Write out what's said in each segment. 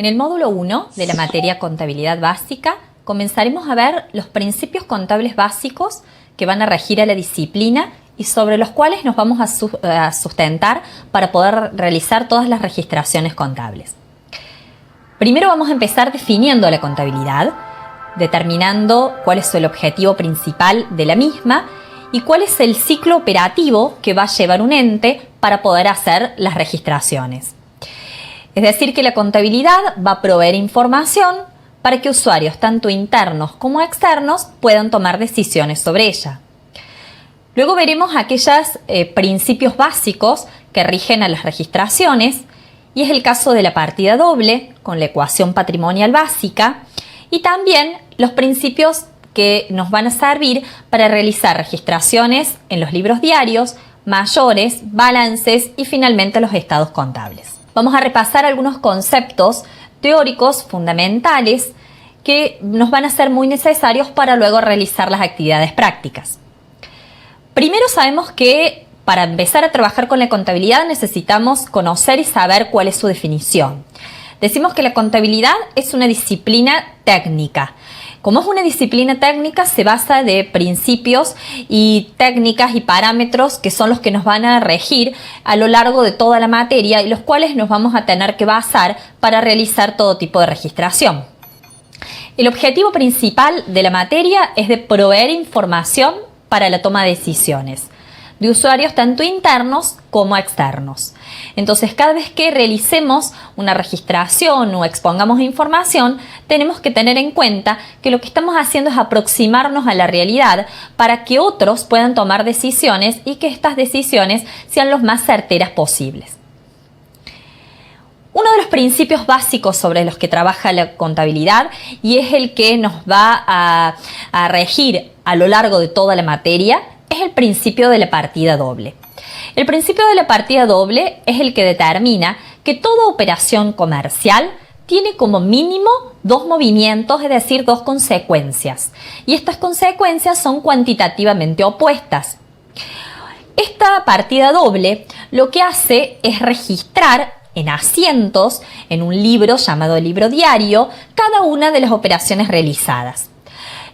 En el módulo 1 de la materia Contabilidad Básica comenzaremos a ver los principios contables básicos que van a regir a la disciplina y sobre los cuales nos vamos a sustentar para poder realizar todas las registraciones contables. Primero vamos a empezar definiendo la contabilidad, determinando cuál es el objetivo principal de la misma y cuál es el ciclo operativo que va a llevar un ente para poder hacer las registraciones. Es decir, que la contabilidad va a proveer información para que usuarios tanto internos como externos puedan tomar decisiones sobre ella. Luego veremos aquellos principios básicos que rigen a las registraciones, y es el caso de la partida doble con la ecuación patrimonial básica y también los principios que nos van a servir para realizar registraciones en los libros diarios, mayores, balances y finalmente los estados contables. Vamos a repasar algunos conceptos teóricos fundamentales que nos van a ser muy necesarios para luego realizar las actividades prácticas. Primero sabemos que para empezar a trabajar con la contabilidad necesitamos conocer y saber cuál es su definición. Decimos que la contabilidad es una disciplina técnica. Como es una disciplina técnica, se basa de principios y técnicas y parámetros que son los que nos van a regir a lo largo de toda la materia y los cuales nos vamos a tener que basar para realizar todo tipo de registración. El objetivo principal de la materia es de proveer información para la toma de decisiones de usuarios tanto internos como externos. Entonces, cada vez que realicemos una registración o expongamos información, tenemos que tener en cuenta que lo que estamos haciendo es aproximarnos a la realidad para que otros puedan tomar decisiones y que estas decisiones sean lo más certeras posibles. Uno de los principios básicos sobre los que trabaja la contabilidad y es el que nos va a regir a lo largo de toda la materia es el principio de la partida doble. El principio de la partida doble es el que determina que toda operación comercial tiene como mínimo dos movimientos, es decir, dos consecuencias. Y estas consecuencias son cuantitativamente opuestas. Esta partida doble lo que hace es registrar en asientos, en un libro llamado libro diario, cada una de las operaciones realizadas.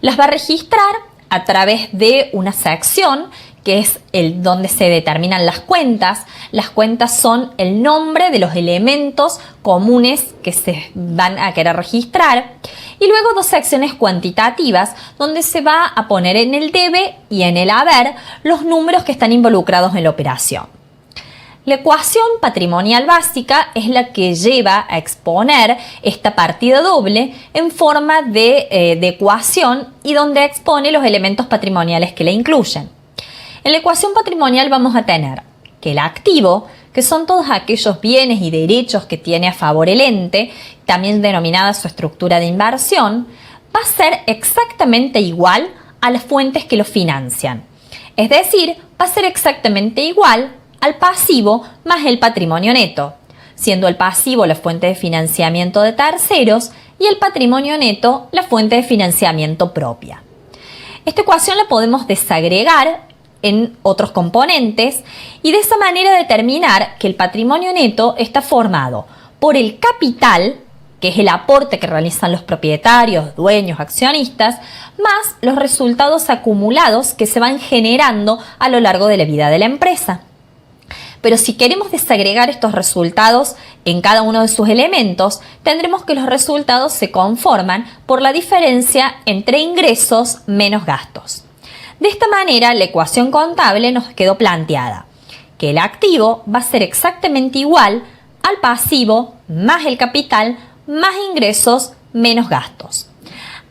Las va a registrar a través de una sección que es donde se determinan las cuentas. Las cuentas son el nombre de los elementos comunes que se van a querer registrar. Y luego dos secciones cuantitativas donde se va a poner en el debe y en el haber los números que están involucrados en la operación. La ecuación patrimonial básica es la que lleva a exponer esta partida doble en forma de ecuación y donde expone los elementos patrimoniales que la incluyen. En la ecuación patrimonial vamos a tener que el activo, que son todos aquellos bienes y derechos que tiene a favor el ente, también denominada su estructura de inversión, va a ser exactamente igual a las fuentes que lo financian. Es decir, va a ser exactamente igual al pasivo más el patrimonio neto, siendo el pasivo la fuente de financiamiento de terceros y el patrimonio neto la fuente de financiamiento propia. Esta ecuación la podemos desagregar en otros componentes y de esa manera determinar que el patrimonio neto está formado por el capital, que es el aporte que realizan los propietarios, dueños, accionistas, más los resultados acumulados que se van generando a lo largo de la vida de la empresa. Pero si queremos desagregar estos resultados en cada uno de sus elementos, tendremos que los resultados se conforman por la diferencia entre ingresos menos gastos. De esta manera, la ecuación contable nos quedó planteada, que el activo va a ser exactamente igual al pasivo más el capital más ingresos menos gastos.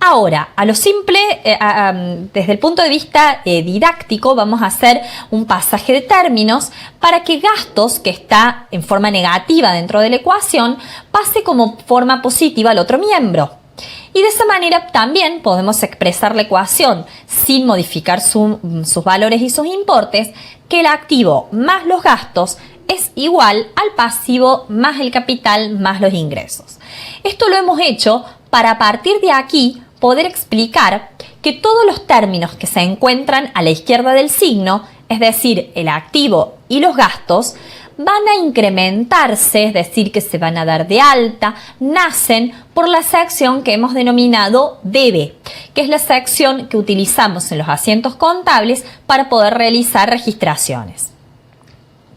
Ahora, a lo simple, desde el punto de vista didáctico, vamos a hacer un pasaje de términos para que gastos, que está en forma negativa dentro de la ecuación, pase como forma positiva al otro miembro. Y de esa manera también podemos expresar la ecuación sin modificar sus valores y sus importes, que el activo más los gastos es igual al pasivo más el capital más los ingresos. Esto lo hemos hecho para a partir de aquí poder explicar que todos los términos que se encuentran a la izquierda del signo, es decir, el activo y los gastos, van a incrementarse, es decir, que se van a dar de alta, nacen por la sección que hemos denominado debe, que es la sección que utilizamos en los asientos contables para poder realizar registraciones.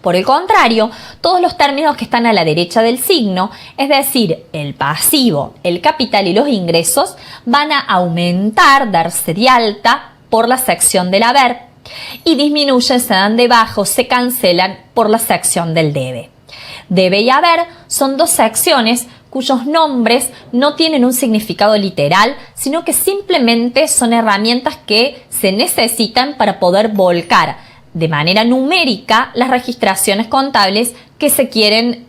Por el contrario, todos los términos que están a la derecha del signo, es decir, el pasivo, el capital y los ingresos, van a aumentar, darse de alta por la sección del haber y disminuyen, se dan de bajo, se cancelan por la sección del debe. Debe y haber son dos secciones cuyos nombres no tienen un significado literal, sino que simplemente son herramientas que se necesitan para poder volcar de manera numérica las registraciones contables que se quieren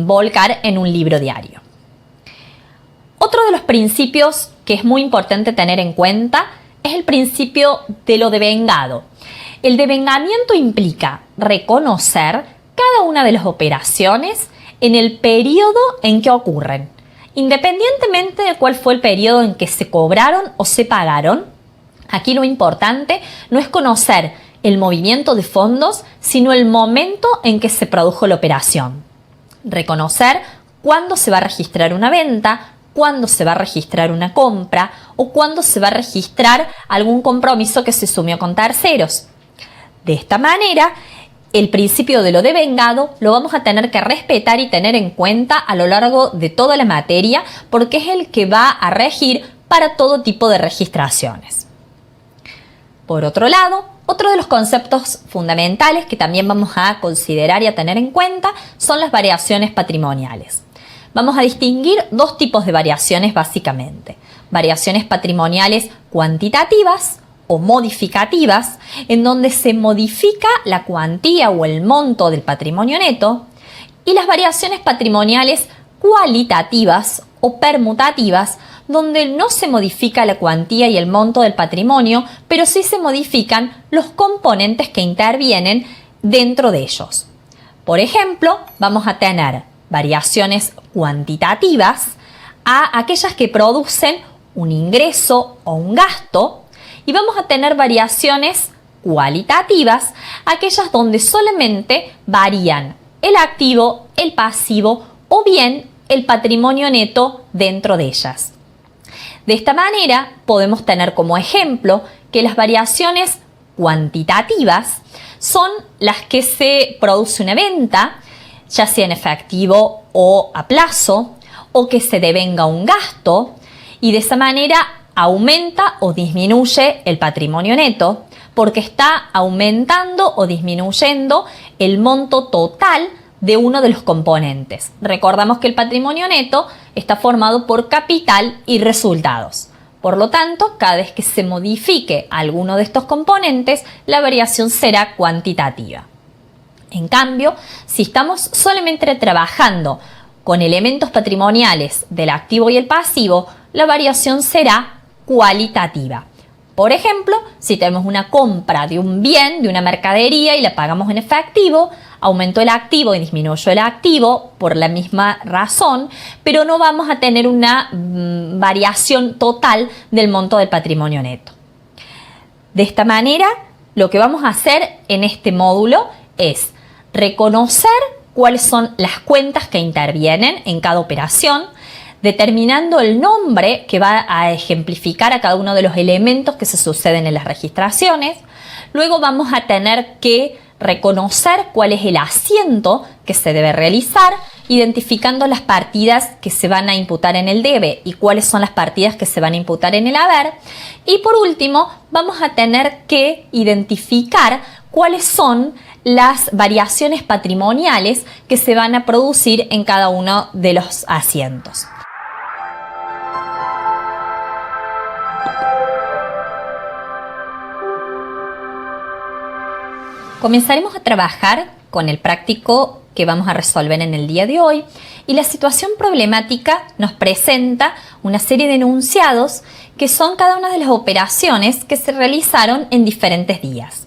volcar en un libro diario. Otro de los principios que es muy importante tener en cuenta es el principio de lo devengado. El devengamiento implica reconocer cada una de las operaciones en el periodo en que ocurren, independientemente de cuál fue el periodo en que se cobraron o se pagaron. Aquí lo importante no es conocer el movimiento de fondos, sino el momento en que se produjo la operación. Reconocer cuándo se va a registrar una venta, cuándo se va a registrar una compra o cuándo se va a registrar algún compromiso que se asumió con terceros. De esta manera, el principio de lo devengado lo vamos a tener que respetar y tener en cuenta a lo largo de toda la materia, porque es el que va a regir para todo tipo de registraciones. Por otro lado, otro de los conceptos fundamentales que también vamos a considerar y a tener en cuenta son las variaciones patrimoniales. Vamos a distinguir dos tipos de variaciones básicamente. Variaciones patrimoniales cuantitativas o modificativas, en donde se modifica la cuantía o el monto del patrimonio neto, y las variaciones patrimoniales cualitativas o permutativas, donde no se modifica la cuantía y el monto del patrimonio, pero sí se modifican los componentes que intervienen dentro de ellos. Por ejemplo, vamos a tener variaciones cuantitativas a aquellas que producen un ingreso o un gasto, y vamos a tener variaciones cualitativas, aquellas donde solamente varían el activo, el pasivo o bien el patrimonio neto dentro de ellas. De esta manera podemos tener como ejemplo que las variaciones cuantitativas son las que se produce una venta, ya sea en efectivo o a plazo, o que se devenga un gasto, y de esa manera aumenta o disminuye el patrimonio neto, porque está aumentando o disminuyendo el monto total de uno de los componentes. Recordamos que el patrimonio neto está formado por capital y resultados. Por lo tanto, cada vez que se modifique alguno de estos componentes, la variación será cuantitativa. En cambio, si estamos solamente trabajando con elementos patrimoniales del activo y el pasivo, la variación será cualitativa. Por ejemplo, si tenemos una compra de un bien, de una mercadería y la pagamos en efectivo, aumentó el activo y disminuyó el activo por la misma razón, pero no vamos a tener una variación total del monto del patrimonio neto. De esta manera, lo que vamos a hacer en este módulo es reconocer cuáles son las cuentas que intervienen en cada operación, determinando el nombre que va a ejemplificar a cada uno de los elementos que se suceden en las registraciones. Luego vamos a tener que reconocer cuál es el asiento que se debe realizar, identificando las partidas que se van a imputar en el debe y cuáles son las partidas que se van a imputar en el haber. Y por último, vamos a tener que identificar cuáles son las variaciones patrimoniales que se van a producir en cada uno de los asientos. Comenzaremos a trabajar con el práctico que vamos a resolver en el día de hoy, y la situación problemática nos presenta una serie de enunciados que son cada una de las operaciones que se realizaron en diferentes días.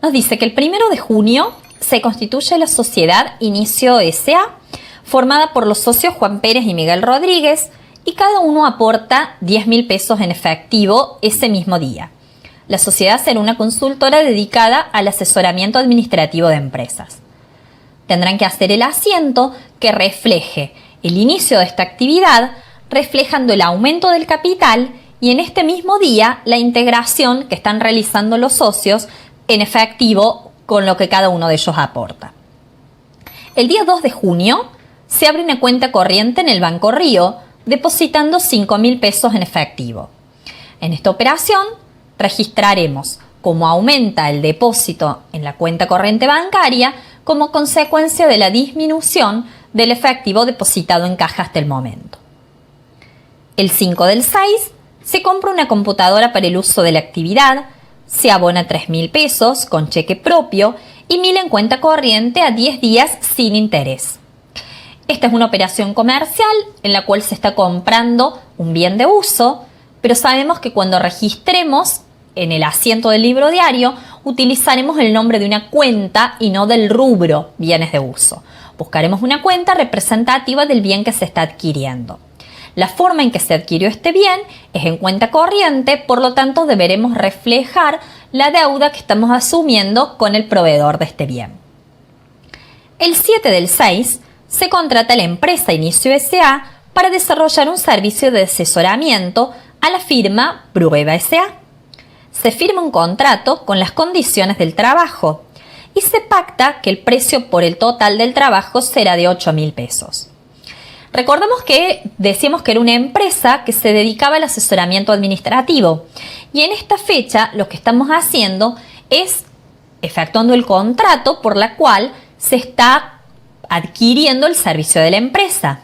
Nos dice que el 1 de junio se constituye la sociedad Inicio S.A., formada por los socios Juan Pérez y Miguel Rodríguez, y cada uno aporta 10.000 pesos en efectivo ese mismo día. La sociedad será una consultora dedicada al asesoramiento administrativo de empresas. Tendrán que hacer el asiento que refleje el inicio de esta actividad, reflejando el aumento del capital y en este mismo día la integración que están realizando los socios en efectivo con lo que cada uno de ellos aporta. El día 2 de junio se abre una cuenta corriente en el Banco Río, depositando 5.000 pesos en efectivo. En esta operación registraremos cómo aumenta el depósito en la cuenta corriente bancaria como consecuencia de la disminución del efectivo depositado en caja hasta el momento. El 5 del 6 se compra una computadora para el uso de la actividad, se abona 3.000 pesos con cheque propio y 1.000 en cuenta corriente a 10 días sin interés. Esta es una operación comercial en la cual se está comprando un bien de uso, pero sabemos que cuando registremos en el asiento del libro diario utilizaremos el nombre de una cuenta y no del rubro bienes de uso. Buscaremos una cuenta representativa del bien que se está adquiriendo. La forma en que se adquirió este bien es en cuenta corriente, por lo tanto deberemos reflejar la deuda que estamos asumiendo con el proveedor de este bien. El 7 del 6 se contrata a la empresa Inicio S.A. para desarrollar un servicio de asesoramiento a la firma Prueba S.A. Se firma un contrato con las condiciones del trabajo y se pacta que el precio por el total del trabajo será de 8.000 pesos. Recordemos que decíamos que era una empresa que se dedicaba al asesoramiento administrativo y en esta fecha lo que estamos haciendo es efectuando el contrato por la cual se está adquiriendo el servicio de la empresa.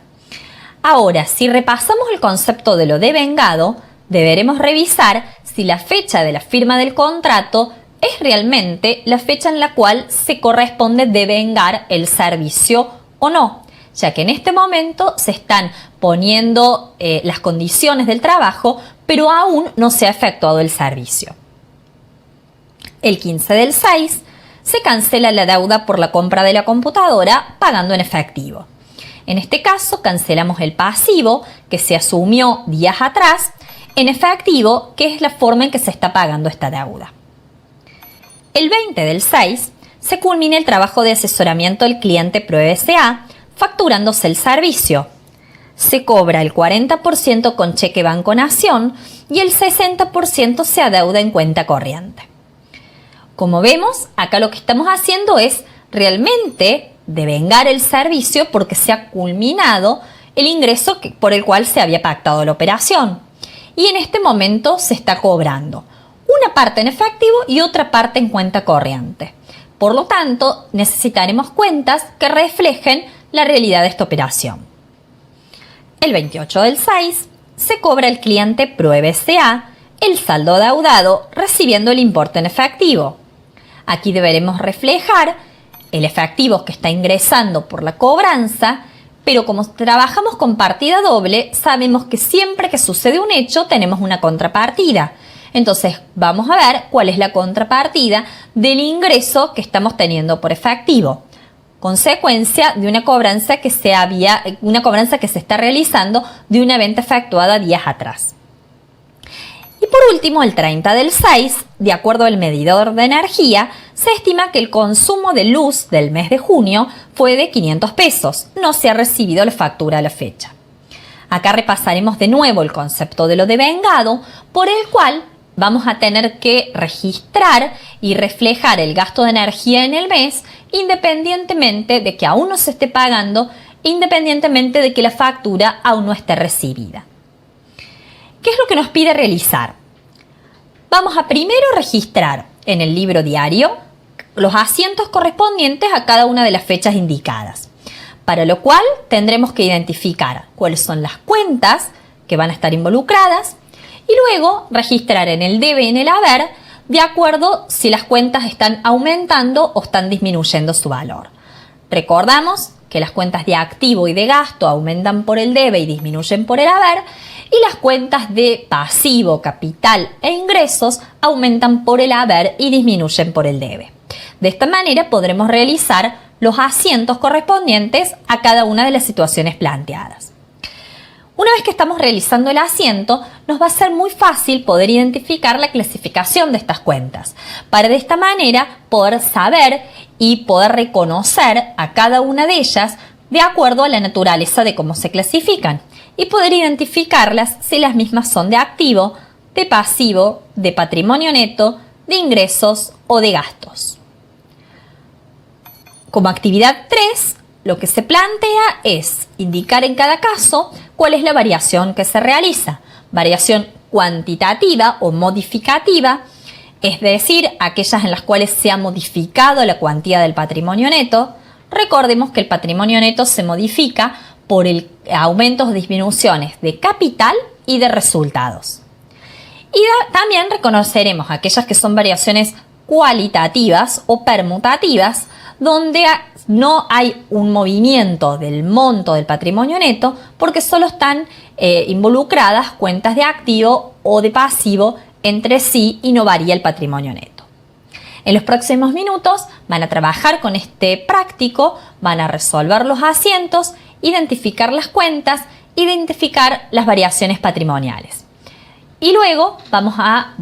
Ahora, si repasamos el concepto de lo devengado, deberemos revisar si la fecha de la firma del contrato es realmente la fecha en la cual se corresponde devengar el servicio o no, ya que en este momento se están poniendo las condiciones del trabajo, pero aún no se ha efectuado el servicio. El 15 del 6 se cancela la deuda por la compra de la computadora pagando en efectivo. En este caso cancelamos el pasivo que se asumió días atrás en efectivo, que es la forma en que se está pagando esta deuda. El 20 del 6 se culmina el trabajo de asesoramiento del cliente Prueba S.A. facturándose el servicio. Se cobra el 40% con cheque Banco Nación y el 60% se adeuda en cuenta corriente. Como vemos, acá lo que estamos haciendo es realmente devengar el servicio porque se ha culminado el ingreso por el cual se había pactado la operación. Y en este momento se está cobrando una parte en efectivo y otra parte en cuenta corriente. Por lo tanto, necesitaremos cuentas que reflejen la realidad de esta operación. El 28 del 6 se cobra al cliente Prueba S.A. el saldo adeudado recibiendo el importe en efectivo. Aquí deberemos reflejar el efectivo que está ingresando por la cobranza, pero como trabajamos con partida doble, sabemos que siempre que sucede un hecho tenemos una contrapartida. Entonces vamos a ver cuál es la contrapartida del ingreso que estamos teniendo por efectivo, consecuencia de una cobranza que se está realizando de una venta efectuada días atrás. Y por último, el 30 del 6, de acuerdo al medidor de energía, se estima que el consumo de luz del mes de junio fue de 500 pesos. No se ha recibido la factura a la fecha. Acá repasaremos de nuevo el concepto de lo devengado, por el cual vamos a tener que registrar y reflejar el gasto de energía en el mes, independientemente de que aún no se esté pagando, independientemente de que la factura aún no esté recibida. ¿Qué es lo que nos pide realizar? Vamos a primero registrar en el libro diario los asientos correspondientes a cada una de las fechas indicadas, para lo cual tendremos que identificar cuáles son las cuentas que van a estar involucradas y luego registrar en el debe y en el haber de acuerdo si las cuentas están aumentando o están disminuyendo su valor. Recordamos que las cuentas de activo y de gasto aumentan por el debe y disminuyen por el haber, y las cuentas de pasivo, capital e ingresos aumentan por el haber y disminuyen por el debe. De esta manera podremos realizar los asientos correspondientes a cada una de las situaciones planteadas. Una vez que estamos realizando el asiento, nos va a ser muy fácil poder identificar la clasificación de estas cuentas, para de esta manera poder saber y poder reconocer a cada una de ellas de acuerdo a la naturaleza de cómo se clasifican y poder identificarlas si las mismas son de activo, de pasivo, de patrimonio neto, de ingresos o de gastos. Como actividad 3, lo que se plantea es indicar en cada caso cuál es la variación que se realiza. Variación cuantitativa o modificativa, es decir, aquellas en las cuales se ha modificado la cuantía del patrimonio neto. Recordemos que el patrimonio neto se modifica por el aumentos o disminuciones de capital y de resultados. Y también reconoceremos aquellas que son variaciones cualitativas o permutativas, donde no hay un movimiento del monto del patrimonio neto porque solo están involucradas cuentas de activo o de pasivo entre sí y no varía el patrimonio neto. En los próximos minutos van a trabajar con este práctico, van a resolver los asientos, identificar las cuentas, identificar las variaciones patrimoniales. Y luego vamos a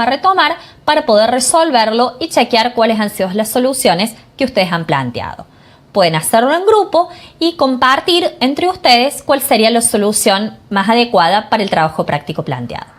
retomar para poder resolverlo y chequear cuáles han sido las soluciones que ustedes han planteado. Pueden hacerlo en grupo y compartir entre ustedes cuál sería la solución más adecuada para el trabajo práctico planteado.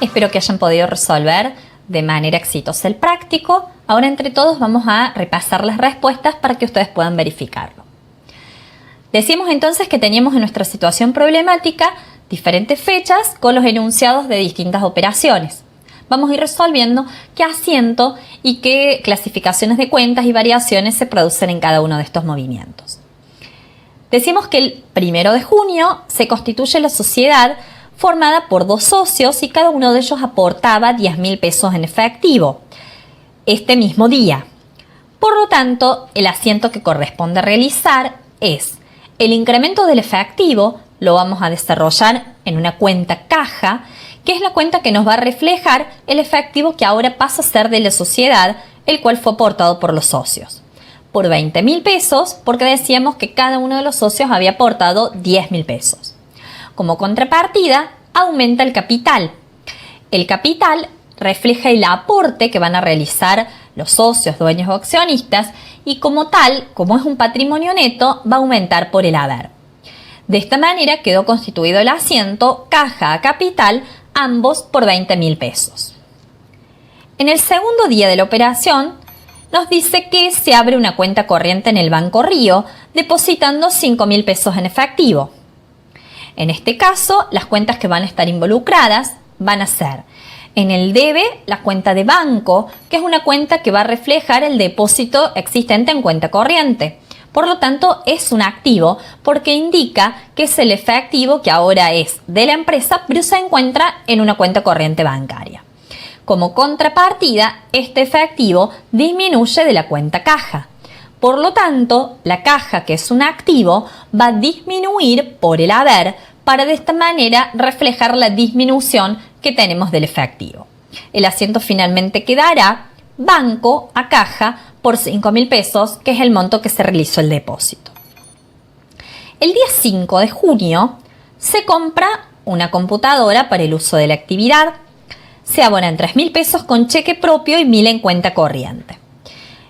Espero que hayan podido resolver de manera exitosa el práctico. Ahora entre todos vamos a repasar las respuestas para que ustedes puedan verificarlo. Decimos entonces que teníamos en nuestra situación problemática diferentes fechas con los enunciados de distintas operaciones. Vamos a ir resolviendo qué asiento y qué clasificaciones de cuentas y variaciones se producen en cada uno de estos movimientos. Decimos que el 1 de junio se constituye la sociedad formada por 2 socios y cada uno de ellos aportaba 10.000 pesos en efectivo este mismo día. Por lo tanto, el asiento que corresponde realizar es el incremento del efectivo. Lo vamos a desarrollar en una cuenta caja, que es la cuenta que nos va a reflejar el efectivo que ahora pasa a ser de la sociedad, el cual fue aportado por los socios. Por 20.000 pesos, porque decíamos que cada uno de los socios había aportado 10.000 pesos. Como contrapartida, aumenta el capital. El capital refleja el aporte que van a realizar los socios, dueños o accionistas, y como tal, como es un patrimonio neto, va a aumentar por el haber. De esta manera quedó constituido el asiento caja a capital, ambos por 20.000 pesos. En el segundo día de la operación, nos dice que se abre una cuenta corriente en el Banco Río, depositando 5.000 pesos en efectivo. En este caso, las cuentas que van a estar involucradas van a ser en el debe la cuenta de banco, que es una cuenta que va a reflejar el depósito existente en cuenta corriente. Por lo tanto, es un activo porque indica que es el efectivo que ahora es de la empresa, pero se encuentra en una cuenta corriente bancaria. Como contrapartida, este efectivo disminuye de la cuenta caja. Por lo tanto, la caja, que es un activo, va a disminuir por el haber para de esta manera reflejar la disminución que tenemos del efectivo. El asiento finalmente quedará banco a caja por 5.000 pesos, que es el monto que se realizó el depósito. El día 5 de junio se compra una computadora para el uso de la actividad. Se abonan 3.000 pesos con cheque propio y 1.000 en cuenta corriente.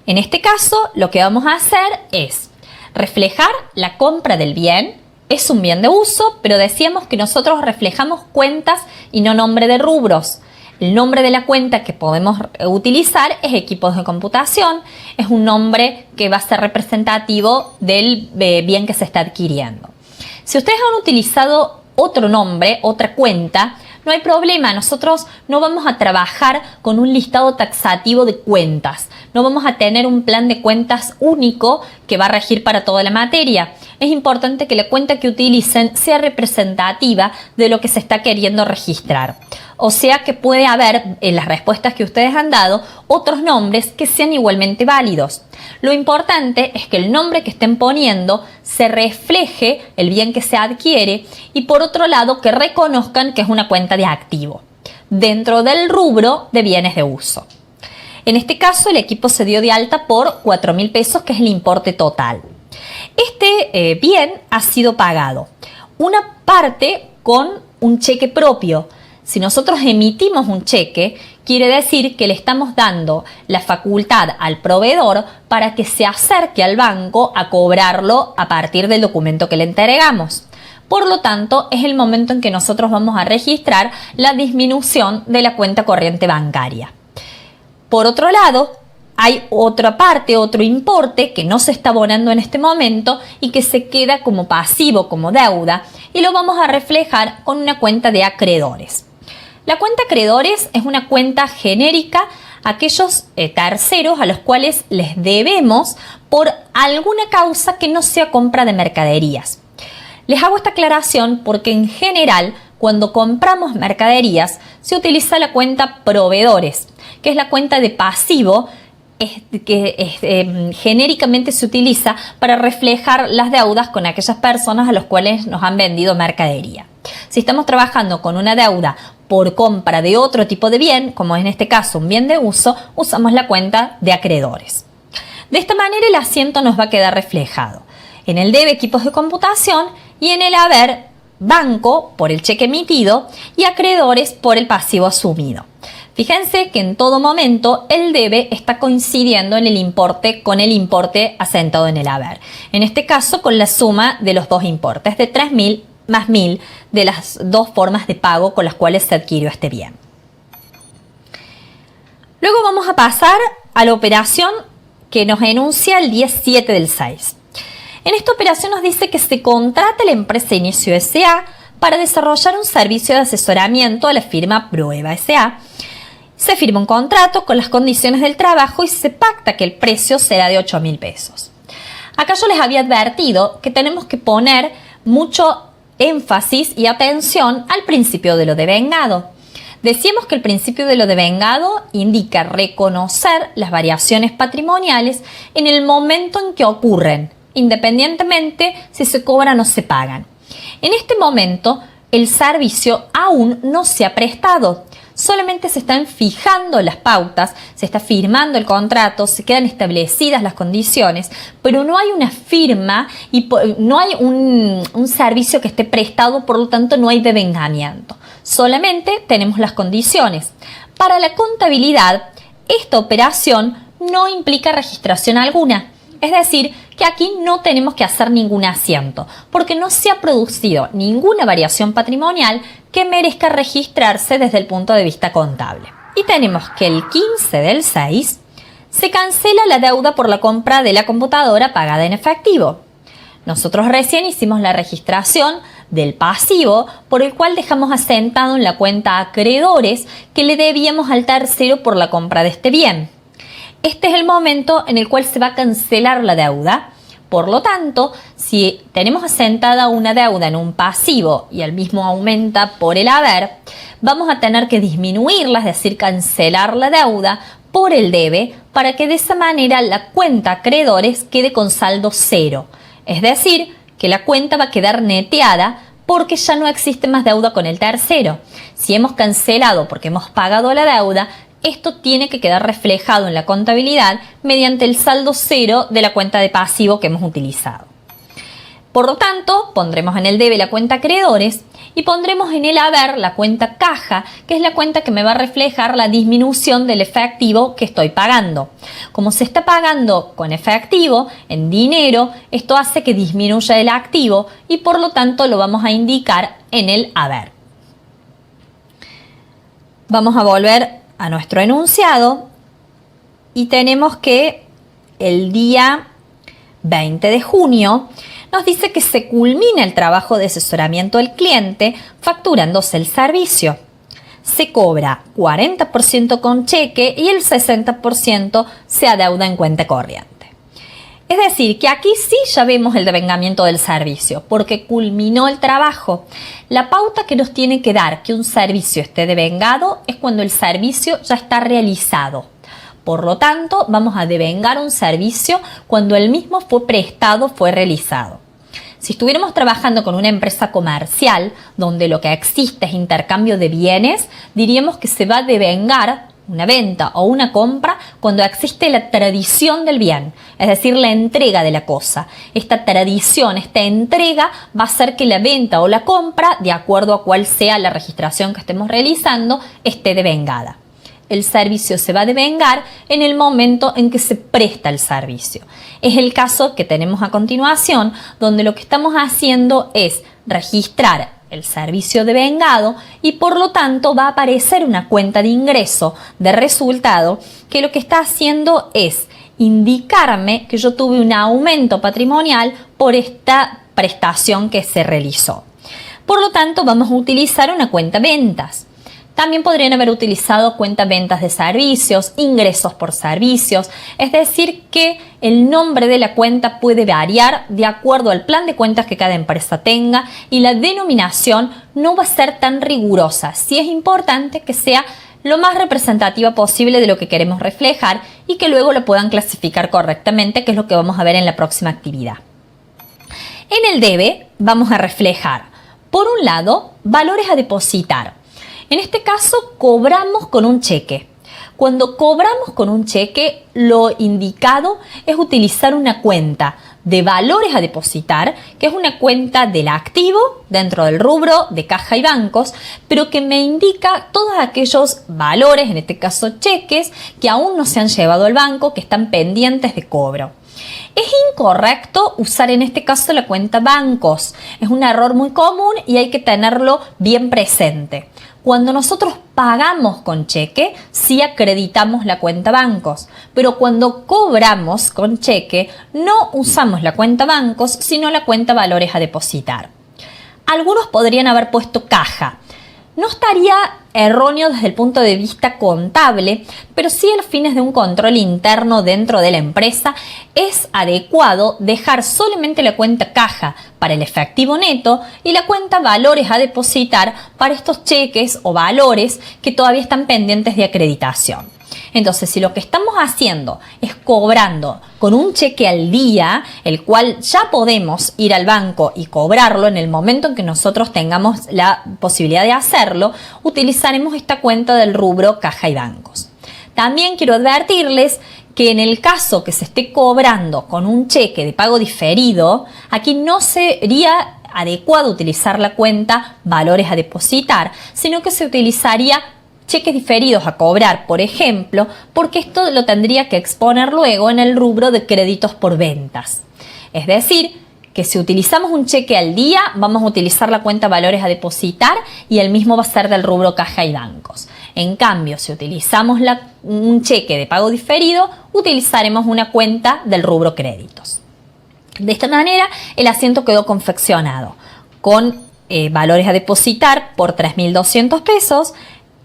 En este caso, lo que vamos a hacer es reflejar la compra del bien. Es un bien de uso, pero decíamos que nosotros reflejamos cuentas y no nombre de rubros. El nombre de la cuenta que podemos utilizar es equipos de computación. Es un nombre que va a ser representativo del bien que se está adquiriendo. Si ustedes han utilizado otro nombre, otra cuenta, no hay problema. Nosotros no vamos a trabajar con un listado taxativo de cuentas. No vamos a tener un plan de cuentas único que va a regir para toda la materia. Es importante que la cuenta que utilicen sea representativa de lo que se está queriendo registrar. O sea que puede haber, en las respuestas que ustedes han dado, otros nombres que sean igualmente válidos. Lo importante es que el nombre que estén poniendo se refleje el bien que se adquiere y por otro lado que reconozcan que es una cuenta de activo dentro del rubro de bienes de uso. En este caso el equipo se dio de alta por 4.000 pesos, que es el importe total. Este bien ha sido pagado. Una parte con un cheque propio. Si nosotros emitimos un cheque, quiere decir que le estamos dando la facultad al proveedor para que se acerque al banco a cobrarlo a partir del documento que le entregamos. Por lo tanto, es el momento en que nosotros vamos a registrar la disminución de la cuenta corriente bancaria. Por otro lado, hay otra parte, otro importe que no se está abonando en este momento y que se queda como pasivo, como deuda, y lo vamos a reflejar con una cuenta de acreedores. La cuenta acreedores es una cuenta genérica a aquellos terceros a los cuales les debemos por alguna causa que no sea compra de mercaderías. Les hago esta aclaración porque en general, cuando compramos mercaderías, se utiliza la cuenta proveedores, que es la cuenta de pasivo que genéricamente se utiliza para reflejar las deudas con aquellas personas a las cuales nos han vendido mercadería. Si estamos trabajando con una deuda por compra de otro tipo de bien, como en este caso un bien de uso, usamos la cuenta de acreedores. De esta manera el asiento nos va a quedar reflejado en el debe equipos de computación y en el haber banco por el cheque emitido y acreedores por el pasivo asumido. Fíjense que en todo momento el debe está coincidiendo en el importe con el importe asentado en el haber. En este caso con la suma de los dos importes, de 3.000 más 1.000 de las dos formas de pago con las cuales se adquirió este bien. Luego vamos a pasar a la operación que nos enuncia el día 7 del 6. En esta operación nos dice que se contrata la empresa Inicio S.A. para desarrollar un servicio de asesoramiento a la firma Prueba S.A. Se firma un contrato con las condiciones del trabajo y se pacta que el precio será de 8.000 pesos. Acá yo les había advertido que tenemos que poner mucho énfasis y atención al principio de lo devengado. Decíamos que el principio de lo devengado indica reconocer las variaciones patrimoniales en el momento en que ocurren, independientemente si se cobran o se pagan. En este momento, el servicio aún no se ha prestado. Solamente se están fijando las pautas, se está firmando el contrato, se quedan establecidas las condiciones, pero no hay una firma y no hay un servicio que esté prestado, por lo tanto no hay devengamiento. Solamente tenemos las condiciones. Para la contabilidad, esta operación no implica registración alguna. Es decir, que aquí no tenemos que hacer ningún asiento, porque no se ha producido ninguna variación patrimonial que merezca registrarse desde el punto de vista contable. Y tenemos que el 15 del 6 se cancela la deuda por la compra de la computadora pagada en efectivo. Nosotros recién hicimos la registración del pasivo por el cual dejamos asentado en la cuenta acreedores que le debíamos al tercero por la compra de este bien. Este es el momento en el cual se va a cancelar la deuda. Por lo tanto, si tenemos asentada una deuda en un pasivo y el mismo aumenta por el haber, vamos a tener que disminuirla, es decir, cancelar la deuda por el debe para que de esa manera la cuenta acreedores quede con saldo cero. Es decir, que la cuenta va a quedar neteada porque ya no existe más deuda con el tercero. Si hemos cancelado porque hemos pagado la deuda, esto tiene que quedar reflejado en la contabilidad mediante el saldo cero de la cuenta de pasivo que hemos utilizado. Por lo tanto, pondremos en el debe la cuenta acreedores y pondremos en el haber la cuenta caja, que es la cuenta que me va a reflejar la disminución del efectivo que estoy pagando. Como se está pagando con efectivo, en dinero, esto hace que disminuya el activo y por lo tanto lo vamos a indicar en el haber. Vamos a volver a nuestro enunciado y tenemos que el día 20 de junio nos dice que se culmina el trabajo de asesoramiento al cliente facturándose el servicio. Se cobra 40% con cheque y el 60% se adeuda en cuenta corriente. Es decir, que aquí sí ya vemos el devengamiento del servicio, porque culminó el trabajo. La pauta que nos tiene que dar que un servicio esté devengado es cuando el servicio ya está realizado. Por lo tanto, vamos a devengar un servicio cuando el mismo fue prestado, fue realizado. Si estuviéramos trabajando con una empresa comercial, donde lo que existe es intercambio de bienes, diríamos que se va a devengar una venta o una compra cuando existe la tradición del bien, es decir, la entrega de la cosa. Esta tradición, esta entrega va a hacer que la venta o la compra, de acuerdo a cuál sea la registración que estemos realizando, esté devengada. El servicio se va a devengar en el momento en que se presta el servicio. Es el caso que tenemos a continuación, donde lo que estamos haciendo es registrar el servicio devengado y por lo tanto va a aparecer una cuenta de ingreso de resultado que lo que está haciendo es indicarme que yo tuve un aumento patrimonial por esta prestación que se realizó. Por lo tanto, vamos a utilizar una cuenta ventas. También podrían haber utilizado cuenta ventas de servicios, ingresos por servicios, es decir que el nombre de la cuenta puede variar de acuerdo al plan de cuentas que cada empresa tenga y la denominación no va a ser tan rigurosa. Sí es importante que sea lo más representativa posible de lo que queremos reflejar y que luego lo puedan clasificar correctamente, que es lo que vamos a ver en la próxima actividad. En el debe vamos a reflejar, por un lado, valores a depositar. En este caso, cobramos con un cheque. Cuando cobramos con un cheque, lo indicado es utilizar una cuenta de valores a depositar, que es una cuenta del activo dentro del rubro de caja y bancos, pero que me indica todos aquellos valores, en este caso cheques, que aún no se han llevado al banco, que están pendientes de cobro. Es incorrecto usar en este caso la cuenta bancos. Es un error muy común y hay que tenerlo bien presente. Cuando nosotros pagamos con cheque, sí acreditamos la cuenta bancos, pero cuando cobramos con cheque, no usamos la cuenta bancos, sino la cuenta valores a depositar. Algunos podrían haber puesto caja. No estaría erróneo desde el punto de vista contable, pero sí a los fines de un control interno dentro de la empresa es adecuado dejar solamente la cuenta caja para el efectivo neto y la cuenta valores a depositar para estos cheques o valores que todavía están pendientes de acreditación. Entonces, si lo que estamos haciendo es cobrando con un cheque al día, el cual ya podemos ir al banco y cobrarlo en el momento en que nosotros tengamos la posibilidad de hacerlo, utilizaremos esta cuenta del rubro caja y bancos. También quiero advertirles que en el caso que se esté cobrando con un cheque de pago diferido, aquí no sería adecuado utilizar la cuenta valores a depositar, sino que se utilizaría cheques diferidos a cobrar, por ejemplo, porque esto lo tendría que exponer luego en el rubro de créditos por ventas. Es decir, que si utilizamos un cheque al día, vamos a utilizar la cuenta valores a depositar y el mismo va a ser del rubro caja y bancos. En cambio, si utilizamos un cheque de pago diferido, utilizaremos una cuenta del rubro créditos. De esta manera, el asiento quedó confeccionado con valores a depositar por 3.200 pesos,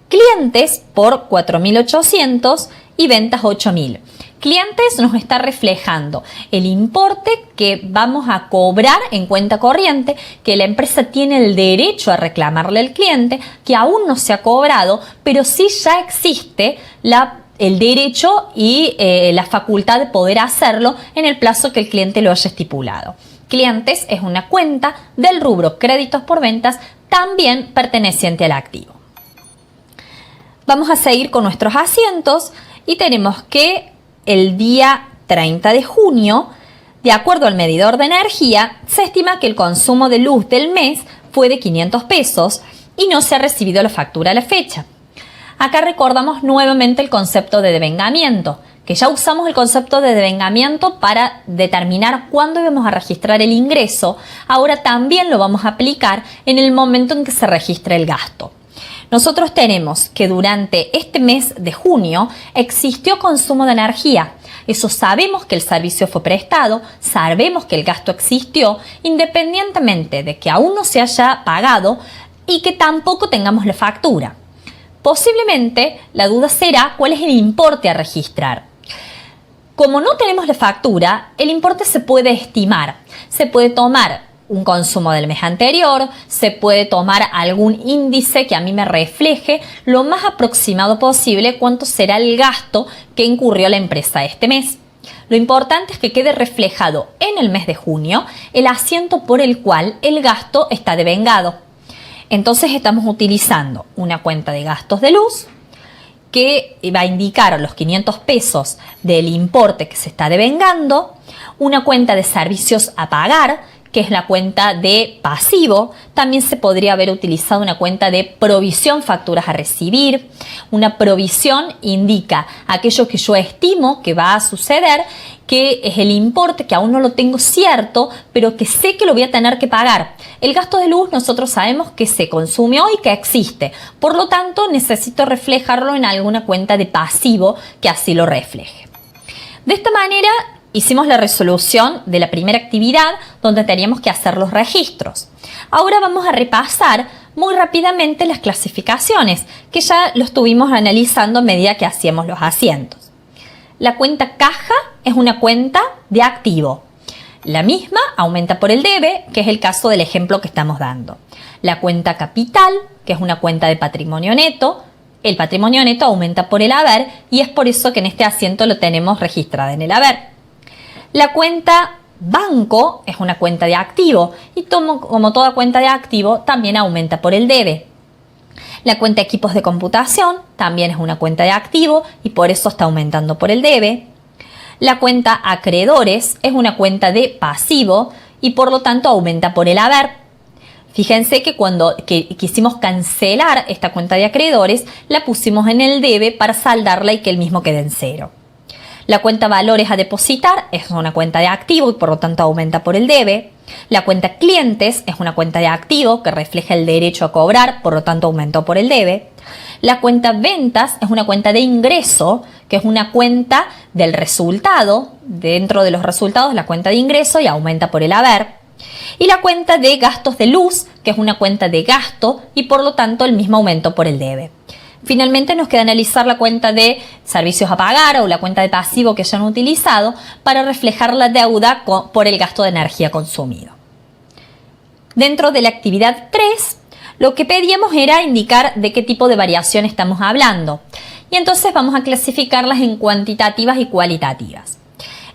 clientes por 4.800 y ventas 8.000. Clientes nos está reflejando el importe que vamos a cobrar en cuenta corriente, que la empresa tiene el derecho a reclamarle al cliente, que aún no se ha cobrado, pero sí ya existe el derecho y la facultad de poder hacerlo en el plazo que el cliente lo haya estipulado. Clientes es una cuenta del rubro créditos por ventas, también perteneciente al activo. Vamos a seguir con nuestros asientos y tenemos que el día 30 de junio, de acuerdo al medidor de energía, se estima que el consumo de luz del mes fue de 500 pesos y no se ha recibido la factura a la fecha. Acá recordamos nuevamente el concepto de devengamiento, que ya usamos el concepto de devengamiento para determinar cuándo íbamos a registrar el ingreso. Ahora también lo vamos a aplicar en el momento en que se registra el gasto. Nosotros tenemos que durante este mes de junio existió consumo de energía. Eso sabemos que el servicio fue prestado, sabemos que el gasto existió, independientemente de que aún no se haya pagado y que tampoco tengamos la factura. Posiblemente la duda será cuál es el importe a registrar. Como no tenemos la factura, el importe se puede estimar, se puede tomar un consumo del mes anterior, se puede tomar algún índice que a mí me refleje lo más aproximado posible cuánto será el gasto que incurrió la empresa este mes. Lo importante es que quede reflejado en el mes de junio el asiento por el cual el gasto está devengado. Entonces estamos utilizando una cuenta de gastos de luz que va a indicar los 500 pesos del importe que se está devengando, una cuenta de servicios a pagar, que es la cuenta de pasivo. También se podría haber utilizado una cuenta de provisión facturas a recibir. Una provisión indica aquello que yo estimo que va a suceder, que es el importe que aún no lo tengo cierto, pero que sé que lo voy a tener que pagar. El gasto de luz nosotros sabemos que se consumió y que existe. Por lo tanto, necesito reflejarlo en alguna cuenta de pasivo que así lo refleje. De esta manera, hicimos la resolución de la primera actividad donde teníamos que hacer los registros. Ahora vamos a repasar muy rápidamente las clasificaciones que ya lo estuvimos analizando a medida que hacíamos los asientos. La cuenta caja es una cuenta de activo. La misma aumenta por el debe, que es el caso del ejemplo que estamos dando. La cuenta capital, que es una cuenta de patrimonio neto, el patrimonio neto aumenta por el haber y es por eso que en este asiento lo tenemos registrado en el haber. La cuenta banco es una cuenta de activo y como toda cuenta de activo también aumenta por el debe. La cuenta equipos de computación también es una cuenta de activo y por eso está aumentando por el debe. La cuenta acreedores es una cuenta de pasivo y por lo tanto aumenta por el haber. Fíjense que cuando quisimos cancelar esta cuenta de acreedores la pusimos en el debe para saldarla y que el mismo quede en cero. La cuenta valores a depositar es una cuenta de activo y por lo tanto aumenta por el debe. La cuenta clientes es una cuenta de activo que refleja el derecho a cobrar, por lo tanto aumentó por el debe. La cuenta ventas es una cuenta de ingreso, que es una cuenta del resultado, dentro de los resultados la cuenta de ingreso y aumenta por el haber. Y la cuenta de gastos de luz, que es una cuenta de gasto y por lo tanto el mismo aumento por el debe. Finalmente nos queda analizar la cuenta de servicios a pagar o la cuenta de pasivo que ya han utilizado para reflejar la deuda por el gasto de energía consumido. Dentro de la actividad 3, lo que pedíamos era indicar de qué tipo de variación estamos hablando. Y entonces vamos a clasificarlas en cuantitativas y cualitativas.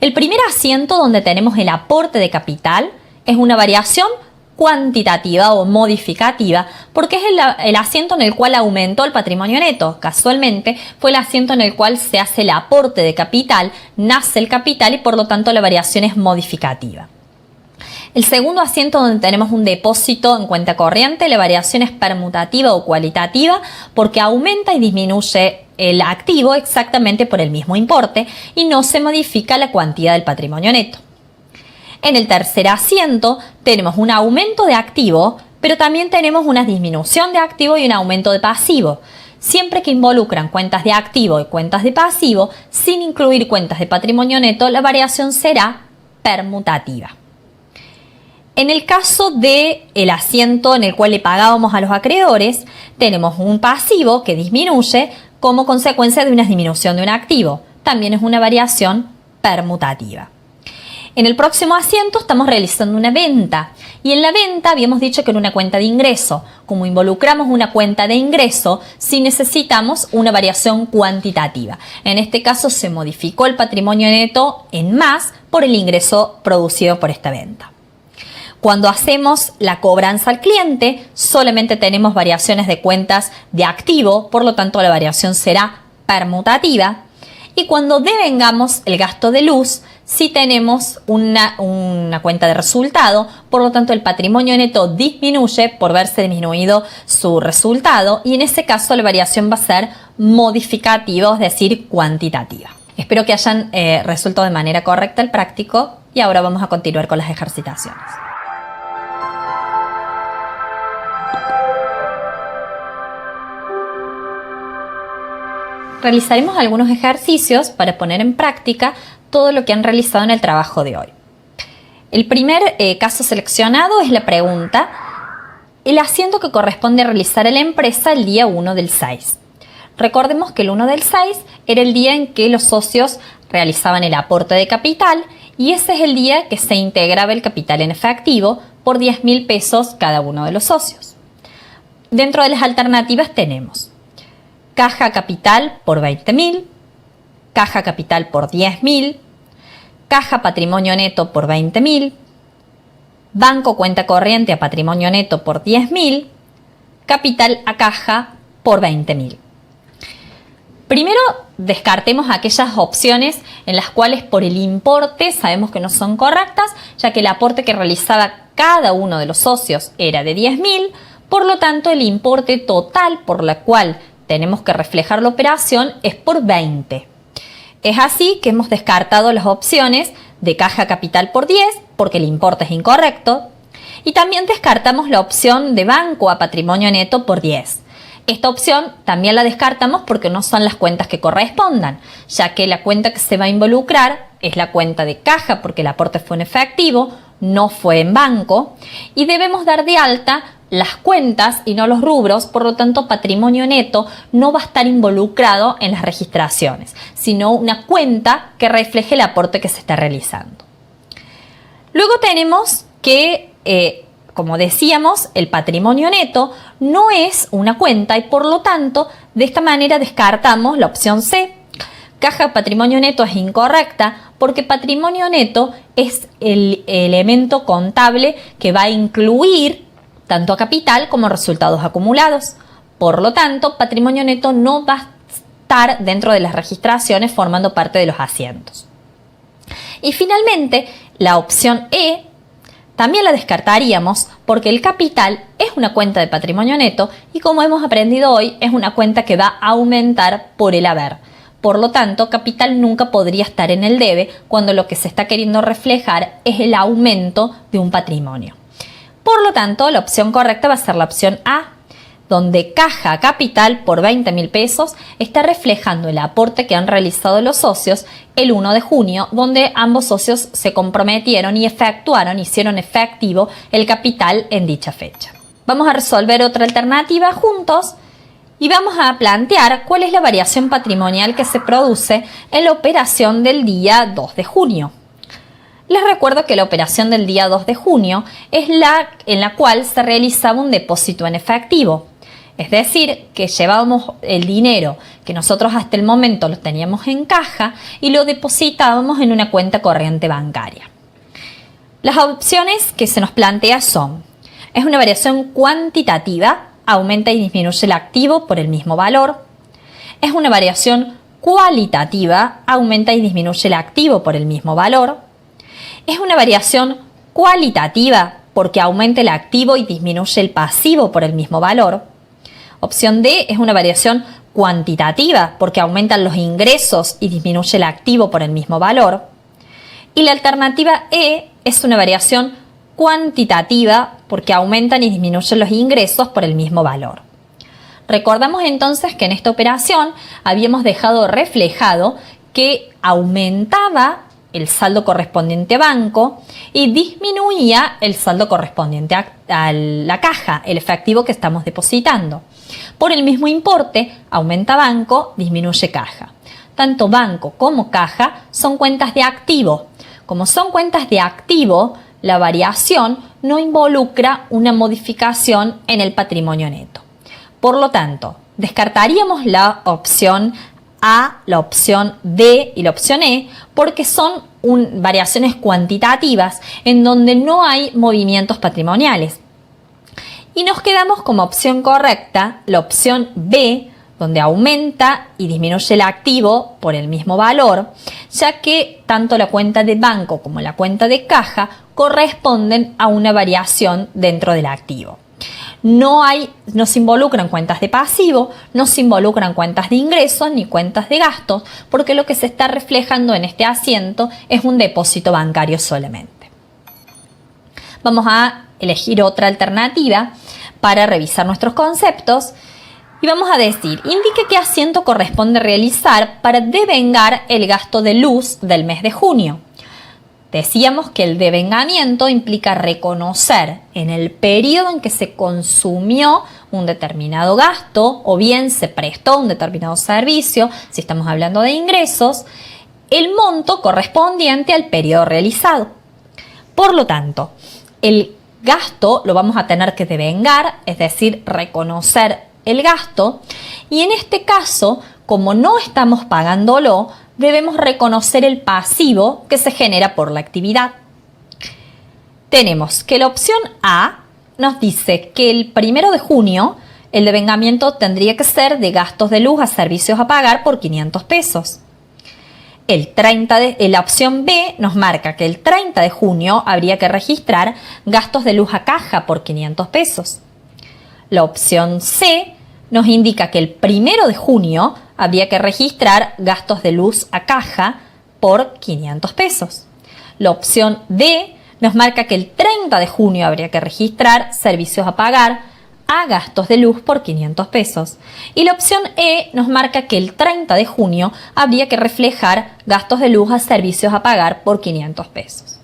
El primer asiento donde tenemos el aporte de capital es una variación cuantitativa o modificativa porque es el asiento en el cual aumentó el patrimonio neto. Casualmente fue el asiento en el cual se hace el aporte de capital, nace el capital y por lo tanto la variación es modificativa. El segundo asiento donde tenemos un depósito en cuenta corriente, la variación es permutativa o cualitativa porque aumenta y disminuye el activo exactamente por el mismo importe y no se modifica la cuantía del patrimonio neto. En el tercer asiento tenemos un aumento de activo, pero también tenemos una disminución de activo y un aumento de pasivo. Siempre que involucran cuentas de activo y cuentas de pasivo, sin incluir cuentas de patrimonio neto, la variación será permutativa. En el caso del asiento en el cual le pagábamos a los acreedores, tenemos un pasivo que disminuye como consecuencia de una disminución de un activo. También es una variación permutativa. En el próximo asiento estamos realizando una venta y en la venta habíamos dicho que era una cuenta de ingreso. Como involucramos una cuenta de ingreso, sí necesitamos una variación cuantitativa. En este caso se modificó el patrimonio neto en más por el ingreso producido por esta venta. Cuando hacemos la cobranza al cliente, solamente tenemos variaciones de cuentas de activo, por lo tanto la variación será permutativa. Y cuando devengamos el gasto de luz, sí tenemos una cuenta de resultado, por lo tanto el patrimonio neto disminuye por verse disminuido su resultado y en ese caso la variación va a ser modificativa, es decir, cuantitativa. Espero que hayan resuelto de manera correcta el práctico y ahora vamos a continuar con las ejercitaciones. Realizaremos algunos ejercicios para poner en práctica todo lo que han realizado en el trabajo de hoy. El primer caso seleccionado es la pregunta: el asiento que corresponde a realizar a la empresa el día 1 del 6. Recordemos que el 1 del 6 era el día en que los socios realizaban el aporte de capital y ese es el día que se integraba el capital en efectivo por 10.000 pesos cada uno de los socios. Dentro de las alternativas tenemos caja capital por 20.000, caja capital por 10.000, caja patrimonio neto por 20.000, banco cuenta corriente a patrimonio neto por 10.000, capital a caja por 20.000. Primero descartemos aquellas opciones en las cuales por el importe sabemos que no son correctas, ya que el aporte que realizaba cada uno de los socios era de 10.000, por lo tanto el importe total por la cual tenemos que reflejar la operación es por 20. Es así que hemos descartado las opciones de caja capital por 10 porque el importe es incorrecto y también descartamos la opción de banco a patrimonio neto por 10. Esta opción también la descartamos porque no son las cuentas que correspondan, ya que la cuenta que se va a involucrar es la cuenta de caja porque el aporte fue en efectivo, no fue en banco y debemos dar de alta las cuentas y no los rubros, por lo tanto patrimonio neto no va a estar involucrado en las registraciones, sino una cuenta que refleje el aporte que se está realizando. Luego tenemos que, como decíamos, el patrimonio neto no es una cuenta y por lo tanto de esta manera descartamos la opción C. Caja patrimonio neto es incorrecta porque patrimonio neto es el elemento contable que va a incluir tanto a capital como resultados acumulados. Por lo tanto, patrimonio neto no va a estar dentro de las registraciones formando parte de los asientos. Y finalmente, la opción E también la descartaríamos porque el capital es una cuenta de patrimonio neto y como hemos aprendido hoy, es una cuenta que va a aumentar por el haber. Por lo tanto, capital nunca podría estar en el debe cuando lo que se está queriendo reflejar es el aumento de un patrimonio. Por lo tanto, la opción correcta va a ser la opción A, donde caja a capital por 20.000 pesos está reflejando el aporte que han realizado los socios el 1 de junio, donde ambos socios se comprometieron y hicieron efectivo el capital en dicha fecha. Vamos a resolver otra alternativa juntos y vamos a plantear cuál es la variación patrimonial que se produce en la operación del día 2 de junio. Les recuerdo que la operación del día 2 de junio es la en la cual se realizaba un depósito en efectivo. Es decir, que llevábamos el dinero que nosotros hasta el momento lo teníamos en caja y lo depositábamos en una cuenta corriente bancaria. Las opciones que se nos plantea son: es una variación cuantitativa, aumenta y disminuye el activo por el mismo valor. Es una variación cualitativa, aumenta y disminuye el activo por el mismo valor. Es una variación cualitativa porque aumenta el activo y disminuye el pasivo por el mismo valor. Opción D es una variación cuantitativa porque aumentan los ingresos y disminuye el activo por el mismo valor. Y la alternativa E es una variación cuantitativa porque aumentan y disminuyen los ingresos por el mismo valor. Recordamos entonces que en esta operación habíamos dejado reflejado que aumentaba el saldo correspondiente a banco y disminuía el saldo correspondiente a la caja, el efectivo que estamos depositando. Por el mismo importe, aumenta banco, disminuye caja. Tanto banco como caja son cuentas de activo. Como son cuentas de activo, la variación no involucra una modificación en el patrimonio neto. Por lo tanto, descartaríamos la opción A, la opción D y la opción E porque son variaciones cuantitativas en donde no hay movimientos patrimoniales. Y nos quedamos como opción correcta la opción B, donde aumenta y disminuye el activo por el mismo valor, ya que tanto la cuenta de banco como la cuenta de caja corresponden a una variación dentro del activo. No se involucran cuentas de pasivo, no se involucran cuentas de ingresos ni cuentas de gastos, porque lo que se está reflejando en este asiento es un depósito bancario solamente. Vamos a elegir otra alternativa para revisar nuestros conceptos y vamos a decir: indique qué asiento corresponde realizar para devengar el gasto de luz del mes de junio. Decíamos que el devengamiento implica reconocer en el periodo en que se consumió un determinado gasto o bien se prestó un determinado servicio, si estamos hablando de ingresos, el monto correspondiente al periodo realizado. Por lo tanto, el gasto lo vamos a tener que devengar, es decir, reconocer el gasto, y en este caso, como no estamos pagándolo, debemos reconocer el pasivo que se genera por la actividad. Tenemos que la opción A nos dice que el 1 de junio el devengamiento tendría que ser de gastos de luz a servicios a pagar por 500 pesos. La opción B nos marca que el 30 de junio habría que registrar gastos de luz a caja por 500 pesos. La opción C nos indica que el 1 de junio habría que registrar gastos de luz a caja por 500 pesos. La opción D nos marca que el 30 de junio habría que registrar servicios a pagar a gastos de luz por 500 pesos. Y la opción E nos marca que el 30 de junio habría que reflejar gastos de luz a servicios a pagar por 500 pesos.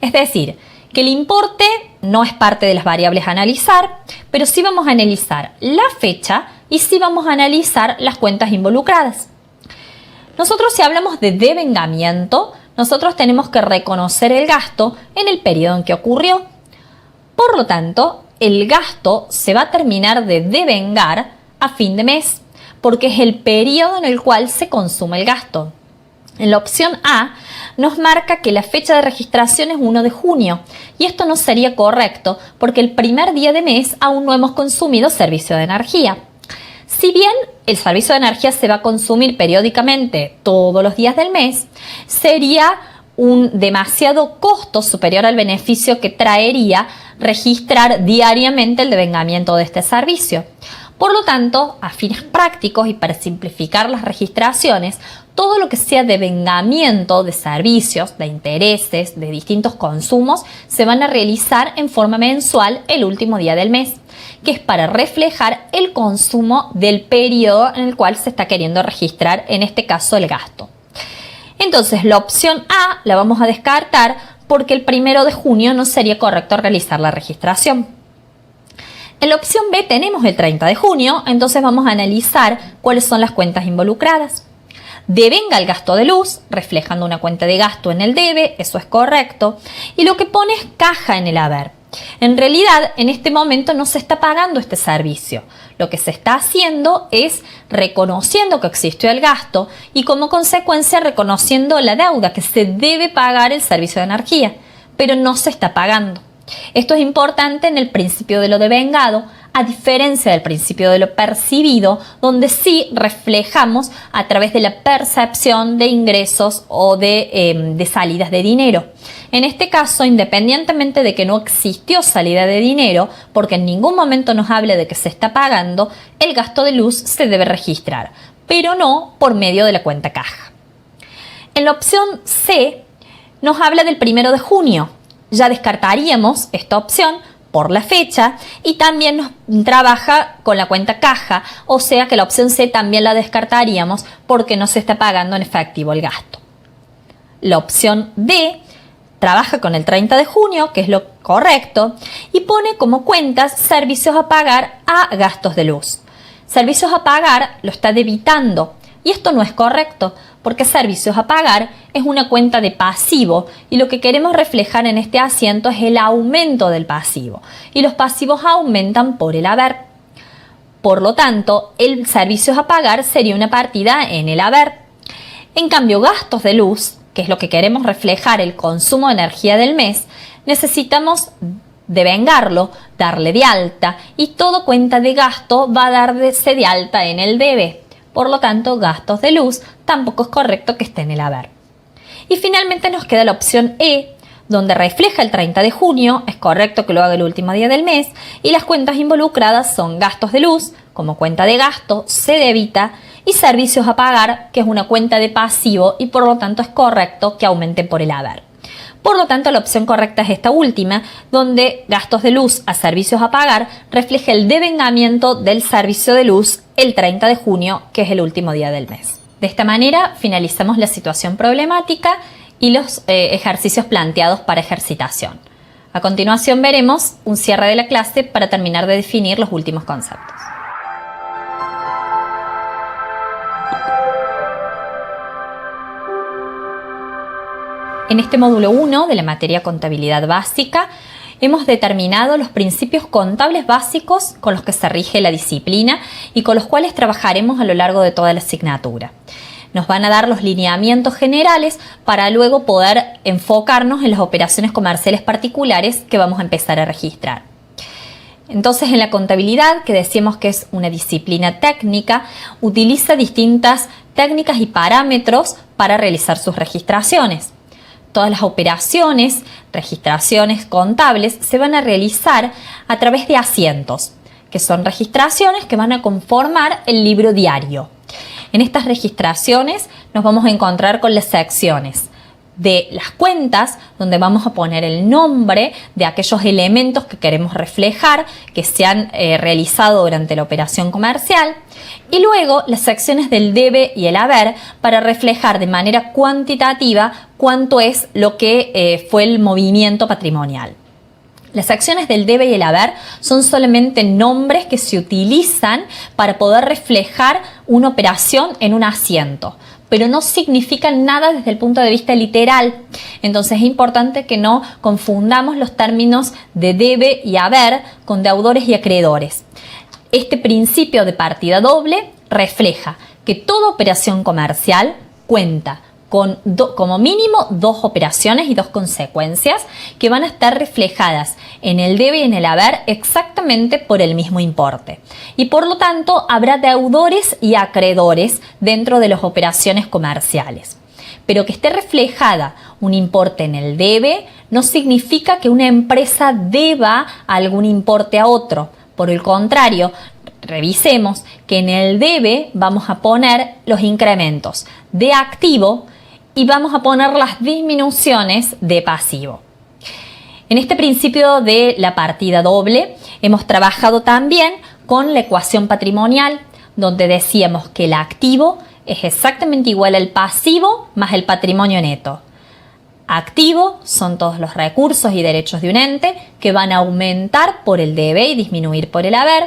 Es decir, que el importe no es parte de las variables a analizar, pero sí vamos a analizar la fecha y sí vamos a analizar las cuentas involucradas. Nosotros, si hablamos de devengamiento, nosotros tenemos que reconocer el gasto en el periodo en que ocurrió. Por lo tanto, el gasto se va a terminar de devengar a fin de mes, porque es el periodo en el cual se consume el gasto. En la opción A nos marca que la fecha de registración es 1 de junio y esto no sería correcto porque el primer día de mes aún no hemos consumido servicio de energía. Si bien el servicio de energía se va a consumir periódicamente todos los días del mes, sería un demasiado costo superior al beneficio que traería registrar diariamente el devengamiento de este servicio. Por lo tanto, a fines prácticos y para simplificar las registraciones, todo lo que sea devengamiento de servicios, de intereses, de distintos consumos, se van a realizar en forma mensual el último día del mes, que es para reflejar el consumo del periodo en el cual se está queriendo registrar, en este caso el gasto. Entonces, la opción A la vamos a descartar porque el 1 de junio no sería correcto realizar la registración. En la opción B tenemos el 30 de junio, entonces vamos a analizar cuáles son las cuentas involucradas. Devenga el gasto de luz, reflejando una cuenta de gasto en el debe, eso es correcto. Y lo que pone es caja en el haber. En realidad, en este momento no se está pagando este servicio. Lo que se está haciendo es reconociendo que existió el gasto y como consecuencia reconociendo la deuda que se debe pagar el servicio de energía, pero no se está pagando. Esto es importante en el principio de lo devengado, a diferencia del principio de lo percibido, donde sí reflejamos a través de la percepción de ingresos o de salidas de dinero. En este caso, independientemente de que no existió salida de dinero, porque en ningún momento nos habla de que se está pagando, el gasto de luz se debe registrar, pero no por medio de la cuenta caja. En la opción C nos habla del 1 de junio. Ya descartaríamos esta opción por la fecha y también nos trabaja con la cuenta caja, o sea que la opción C también la descartaríamos porque no se está pagando en efectivo el gasto. La opción D trabaja con el 30 de junio, que es lo correcto, y pone como cuentas servicios a pagar a gastos de luz. Servicios a pagar lo está debitando y esto no es correcto porque servicios a pagar es una cuenta de pasivo y lo que queremos reflejar en este asiento es el aumento del pasivo y los pasivos aumentan por el haber. Por lo tanto, el servicios a pagar sería una partida en el haber. En cambio, gastos de luz, que es lo que queremos reflejar, el consumo de energía del mes, necesitamos devengarlo, darle de alta y todo cuenta de gasto va a darse de alta en el debe. Por lo tanto, gastos de luz tampoco es correcto que esté en el haber. Y finalmente nos queda la opción E, donde refleja el 30 de junio, es correcto que lo haga el último día del mes, y las cuentas involucradas son gastos de luz, como cuenta de gasto, se debita, y servicios a pagar, que es una cuenta de pasivo y por lo tanto es correcto que aumente por el haber. Por lo tanto, la opción correcta es esta última, donde gastos de luz a servicios a pagar refleja el devengamiento del servicio de luz el 30 de junio, que es el último día del mes. De esta manera, finalizamos la situación problemática y los ejercicios planteados para ejercitación. A continuación veremos un cierre de la clase para terminar de definir los últimos conceptos. En este módulo 1 de la materia Contabilidad Básica hemos determinado los principios contables básicos con los que se rige la disciplina y con los cuales trabajaremos a lo largo de toda la asignatura. Nos van a dar los lineamientos generales para luego poder enfocarnos en las operaciones comerciales particulares que vamos a empezar a registrar. Entonces, en la contabilidad, que decimos que es una disciplina técnica, utiliza distintas técnicas y parámetros para realizar sus registraciones. Todas las operaciones, registraciones contables, se van a realizar a través de asientos, que son registraciones que van a conformar el libro diario. En estas registraciones nos vamos a encontrar con las secciones de las cuentas, donde vamos a poner el nombre de aquellos elementos que queremos reflejar, que se han realizado durante la operación comercial, y luego las secciones del debe y el haber para reflejar de manera cuantitativa cuánto es lo que fue el movimiento patrimonial. Las secciones del debe y el haber son solamente nombres que se utilizan para poder reflejar una operación en un asiento, pero no significan nada desde el punto de vista literal. Entonces es importante que no confundamos los términos de debe y haber con deudores y acreedores. Este principio de partida doble refleja que toda operación comercial cuenta con como mínimo 2 operaciones y 2 consecuencias que van a estar reflejadas en el debe y en el haber exactamente por el mismo importe. Y por lo tanto habrá deudores y acreedores dentro de las operaciones comerciales. Pero que esté reflejada un importe en el debe no significa que una empresa deba algún importe a otro. Por el contrario, revisemos que en el debe vamos a poner los incrementos de activo y vamos a poner las disminuciones de pasivo. En este principio de la partida doble hemos trabajado también con la ecuación patrimonial, donde decíamos que el activo es exactamente igual al pasivo más el patrimonio neto. Activo son todos los recursos y derechos de un ente que van a aumentar por el debe y disminuir por el haber,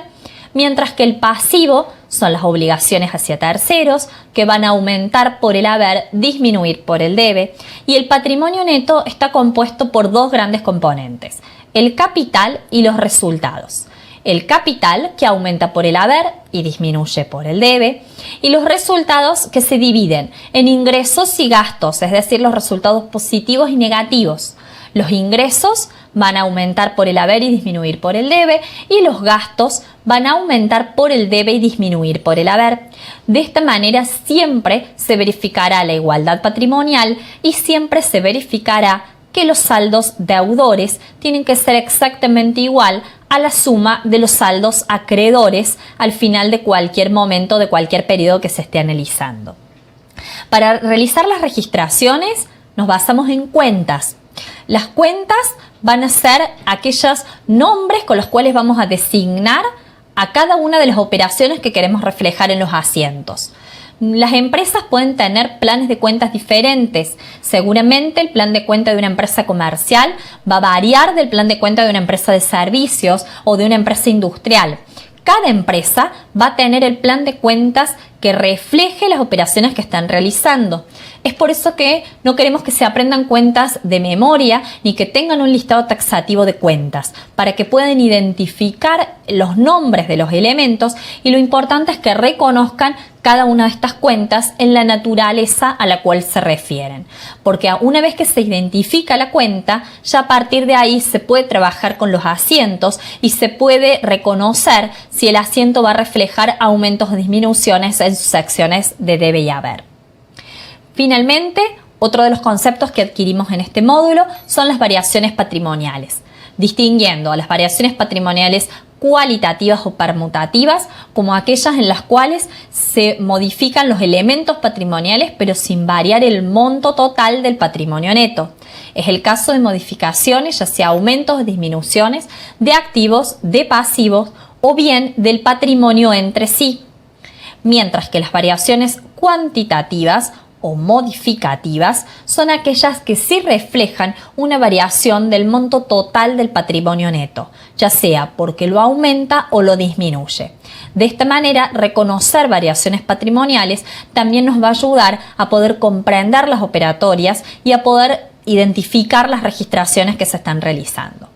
mientras que el pasivo son las obligaciones hacia terceros que van a aumentar por el haber, disminuir por el debe, y el patrimonio neto está compuesto por dos grandes componentes, el capital y los resultados. El capital que aumenta por el haber y disminuye por el debe, y los resultados que se dividen en ingresos y gastos, es decir, los resultados positivos y negativos. Los ingresos van a aumentar por el haber y disminuir por el debe, y los gastos van a aumentar por el debe y disminuir por el haber. De esta manera siempre se verificará la igualdad patrimonial y siempre se verificará que los saldos deudores tienen que ser exactamente igual a la suma de los saldos acreedores al final de cualquier momento, de cualquier periodo que se esté analizando. Para realizar las registraciones nos basamos en cuentas. Las cuentas van a ser aquellos nombres con los cuales vamos a designar a cada una de las operaciones que queremos reflejar en los asientos. Las empresas pueden tener planes de cuentas diferentes. Seguramente el plan de cuenta de una empresa comercial va a variar del plan de cuenta de una empresa de servicios o de una empresa industrial. Cada empresa va a tener el plan de cuentas que refleje las operaciones que están realizando. Es por eso que no queremos que se aprendan cuentas de memoria ni que tengan un listado taxativo de cuentas, para que puedan identificar los nombres de los elementos, y lo importante es que reconozcan cada una de estas cuentas en la naturaleza a la cual se refieren. Porque una vez que se identifica la cuenta, ya a partir de ahí se puede trabajar con los asientos y se puede reconocer si el asiento va a reflejar aumentos o disminuciones en sus secciones de debe y haber. Finalmente, otro de los conceptos que adquirimos en este módulo son las variaciones patrimoniales, distinguiendo a las variaciones patrimoniales cualitativas o permutativas como aquellas en las cuales se modifican los elementos patrimoniales pero sin variar el monto total del patrimonio neto. Es el caso de modificaciones, ya sea aumentos o disminuciones de activos, de pasivos o bien del patrimonio entre sí. Mientras que las variaciones cuantitativas o modificativas son aquellas que sí reflejan una variación del monto total del patrimonio neto, ya sea porque lo aumenta o lo disminuye. De esta manera, reconocer variaciones patrimoniales también nos va a ayudar a poder comprender las operatorias y a poder identificar las registraciones que se están realizando.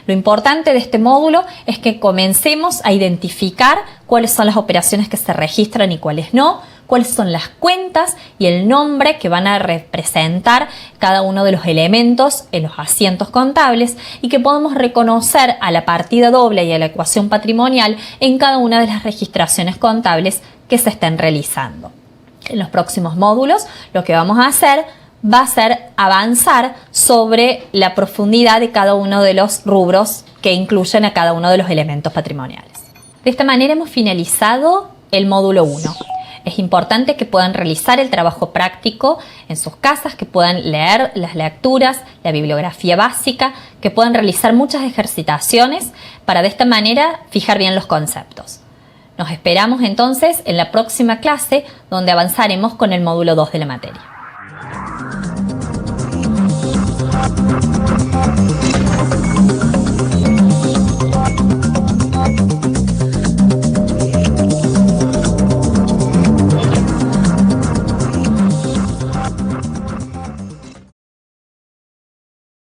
Lo importante de este módulo es que comencemos a identificar cuáles son las operaciones que se registran y cuáles no, cuáles son las cuentas y el nombre que van a representar cada uno de los elementos en los asientos contables, y que podamos reconocer a la partida doble y a la ecuación patrimonial en cada una de las registraciones contables que se estén realizando. En los próximos módulos lo que vamos a hacer va a ser avanzar sobre la profundidad de cada uno de los rubros que incluyen a cada uno de los elementos patrimoniales. De esta manera hemos finalizado el módulo 1. Es importante que puedan realizar el trabajo práctico en sus casas, que puedan leer las lecturas, la bibliografía básica, que puedan realizar muchas ejercitaciones para de esta manera fijar bien los conceptos. Nos esperamos entonces en la próxima clase, donde avanzaremos con el módulo 2 de la materia.